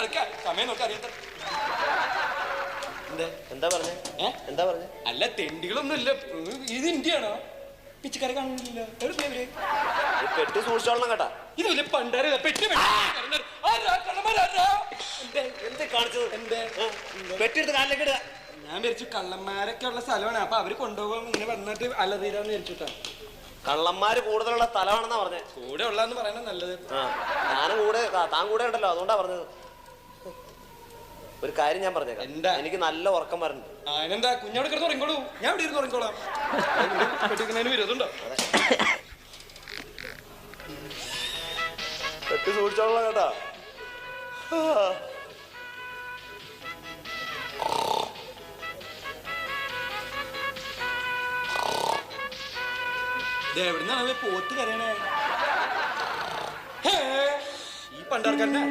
നടക്കാം. സമയം നോക്കാൻ അറിയാത്ത എന്താ പറഞ്ഞേ? എന്താ പറഞ്ഞേ? അല്ല തെണ്ടികളൊന്നും ഇല്ല. ഇത് ഇന്ത്യയാണോ? പിച്ചക്കാരെ കാണുന്നില്ല. പെട്ടി സൂക്ഷിച്ചോളണം കേട്ടാ. ഇത് വലിയ പണ്ടാര പെട്ടി എന്ത് കാണിച്ചത്? പെട്ടിയെടുത്ത് കാലിലേക്ക് ഇടുക. ഞാൻ വിചാരിച്ചു കള്ളന്മാരൊക്കെ ഉള്ള സ്ഥലമാണ്. അപ്പൊ അവര് കൊണ്ടുപോകാൻ ഇങ്ങനെ വന്നിട്ട് അലതീരാന്ന് വിചാരിച്ചിട്ടാ. കള്ളന്മാര് കൂടുതലുള്ള സ്ഥലമാണെന്നാ പറഞ്ഞേ. കൂടെ ഉള്ളതെന്ന് പറയണ നല്ലത്. ഞാനും കൂടെ, താൻ കൂടെ ഉണ്ടല്ലോ, അതുകൊണ്ടാ പറഞ്ഞത്. ഒരു കാര്യം ഞാൻ പറഞ്ഞേക്കാം. എന്താ? എനിക്ക് നല്ല ഉറക്കം വരുന്നുണ്ട്. അതിനെന്താ? കുഞ്ഞോട് കിടന്ന് ഉറങ്ങിക്കോളൂ. ഞാൻ ഇവിടെ ഇരുന്ന് ഉറങ്ങിക്കോളാം. പെട്ടിക്കുന്നതിന് വിരോധമുണ്ടോ? പെട്ടി സൂക്ഷിച്ചോളാം കേട്ടാ. എവിടുന്നാണ് പോത്ത് കരയണേ? ഈ പണ്ടാർക്കാരനെ